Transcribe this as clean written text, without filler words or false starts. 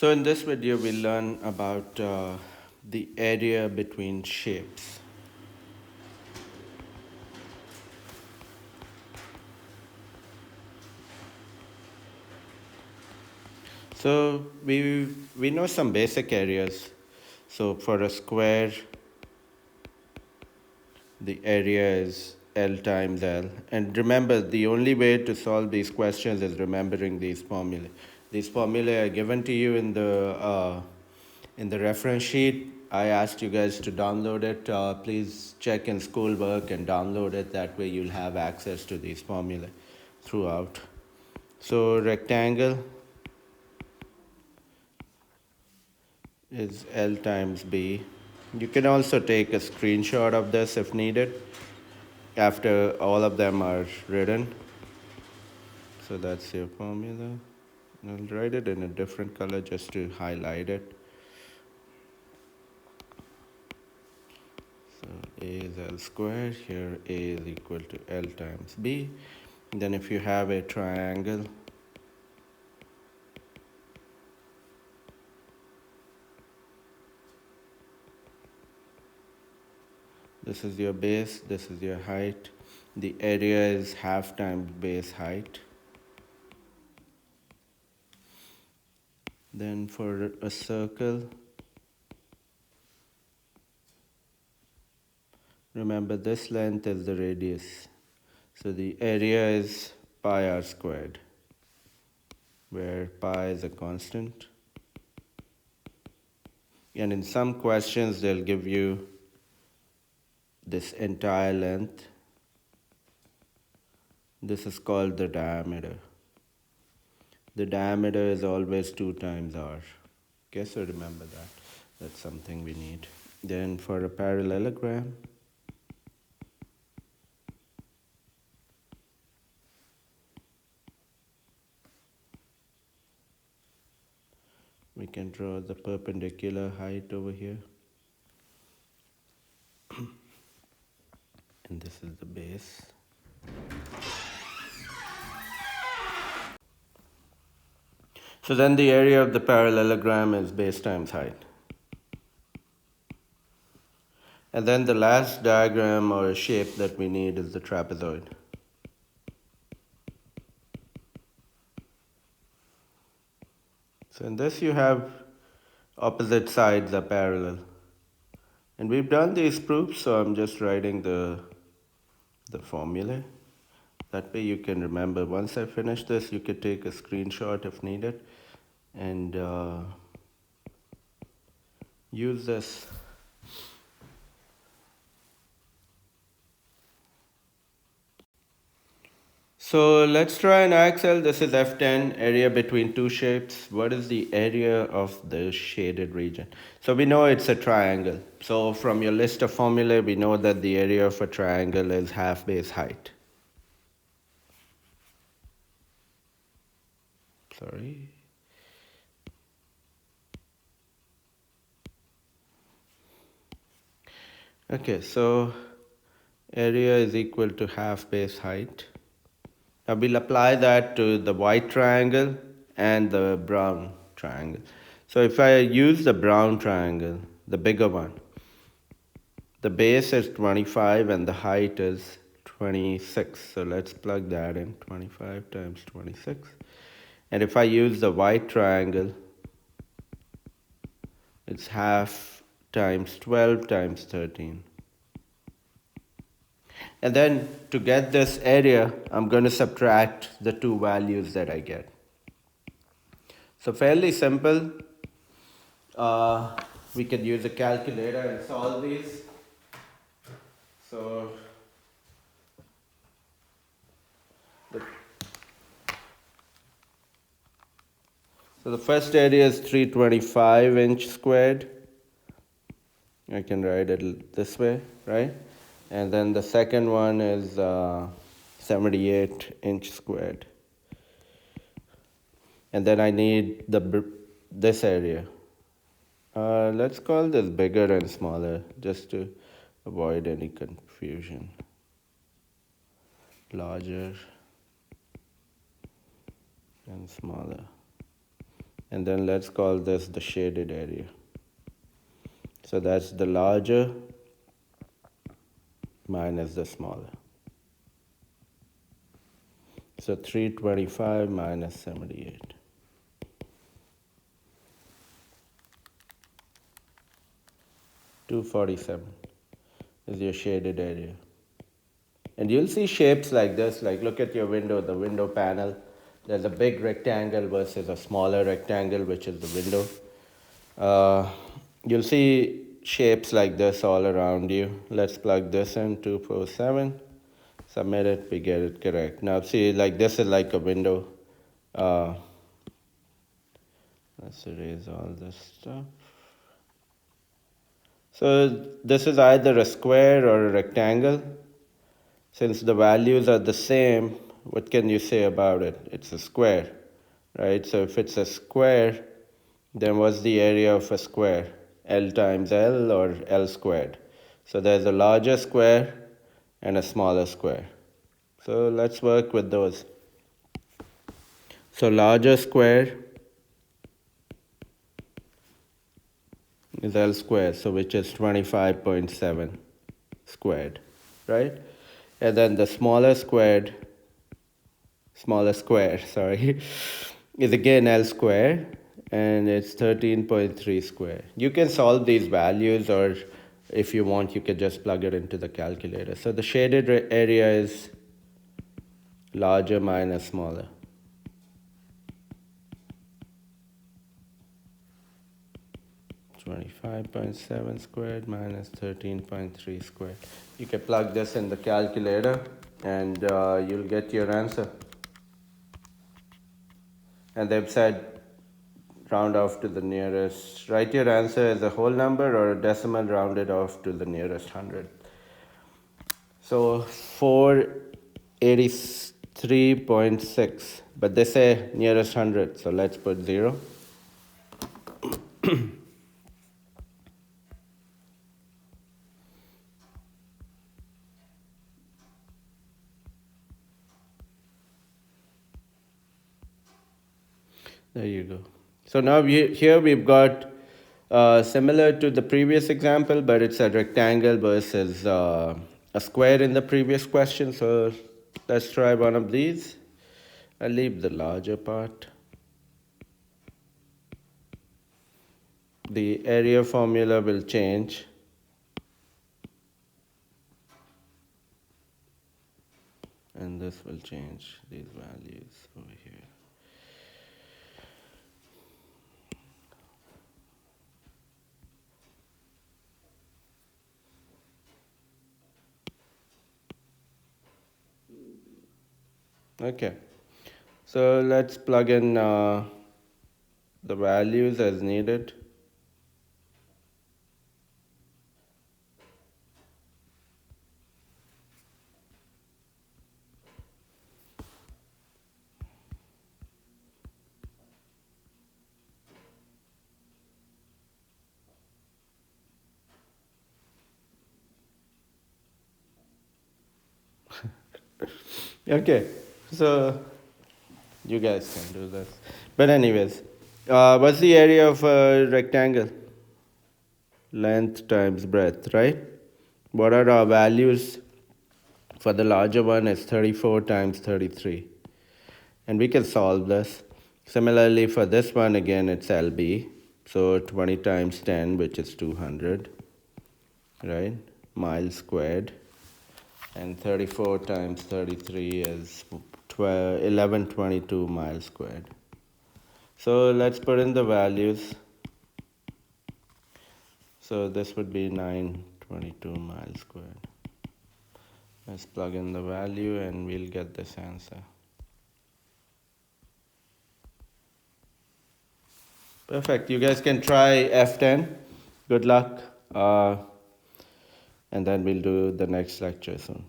So in this video, we'll learn about the area between shapes. So we know some basic areas. So for a square, the area is L times L. And remember, the only way to solve these questions is remembering these formulae. These formulae are given to you in the reference sheet. I asked you guys to download it. Please check in schoolwork and download it. That way you'll have access to these formulae throughout. So rectangle is L times B. You can also take a screenshot of this if needed after all of them are written. So that's your formula. I'll write it in a different color just to highlight it. So A is L squared. Here A is equal to L times B. Then if you have a triangle, this is your base, this is your height. The area is half times base height. Then for a circle, remember this length is the radius. So the area is pi r squared, where pi is a constant. And in some questions, they'll give you this entire length. This is called the diameter. The diameter is always 2 times r. Okay, so remember that. That's something we need. Then for a parallelogram, we can draw the perpendicular height over here. And this is the base. So then the area of the parallelogram is base times height. And then the last diagram or shape that we need is the trapezoid. So in this you have opposite sides are parallel. And we've done these proofs, so I'm just writing the formula. That way you can remember. Once I finish this, you could take a screenshot if needed and use this. So let's try an axle. This is F10, area between two shapes. What is the area of the shaded region? So we know it's a triangle. So from your list of formulae, we know that the area of a triangle is half base height. Sorry. Okay, so area is equal to half base height. Now we'll apply that to the white triangle and the brown triangle. So if I use the brown triangle, the bigger one, the base is 25 and the height is 26. So let's plug that in, 25 times 26. And if I use the white triangle, it's half times 12 times 13. And then to get this area, I'm going to subtract the two values that I get. So fairly simple. We can use a calculator and solve these. So the first area is 325 inch squared. I can write it this way, right? And then the second one is 78 inch squared. And then I need this area. Let's call this bigger and smaller just to avoid any confusion. Larger and smaller. And then let's call this the shaded area. So that's the larger minus the smaller. So 325 minus 78. 247 is your shaded area. And you'll see shapes like this, like look at your window, the window panel. There's a big rectangle versus a smaller rectangle, which is the window. You'll see shapes like this all around you. Let's plug this in, 247. Submit it, we get it correct. Now see, like this is like a window. Let's erase all this stuff. So this is either a square or a rectangle. Since the values are the same, what can you say about it? It's a square, right? So if it's a square, then what's the area of a square? L times L or L squared. So there's a larger square and a smaller square. So let's work with those. So larger square is L squared, so which is 25.7 squared, right? And then the smaller square, sorry, is again L squared, and it's 13.3 square. You can solve these values, or if you want, you can just plug it into the calculator. So the shaded area is larger minus smaller. .7 squared minus 13.3 squared. You can plug this in the calculator and you'll get your answer. And they've said round off to the nearest. Write your answer as a whole number or a decimal rounded off to the nearest 100. So 483.6, but they say nearest 100, so let's put 0. There you go. So now here we've got similar to the previous example, but it's a rectangle versus a square in the previous question. So let's try one of these. I'll leave the larger part. The area formula will change. And this will change these values over here. Okay, so let's plug in the values as needed. Okay, so you guys can do this. But anyways, what's the area of a rectangle? Length times breadth, right? What are our values? For the larger one, it's 34 times 33. And we can solve this. Similarly, for this one, again, it's LB. So 20 times 10, which is 200, right? Miles squared. And 34 times 33 is 1122 miles squared. So let's put in the values. So this would be 922 miles squared. Let's plug in the value and we'll get this answer. Perfect. You guys can try F10. Good luck. And then we'll do the next lecture soon.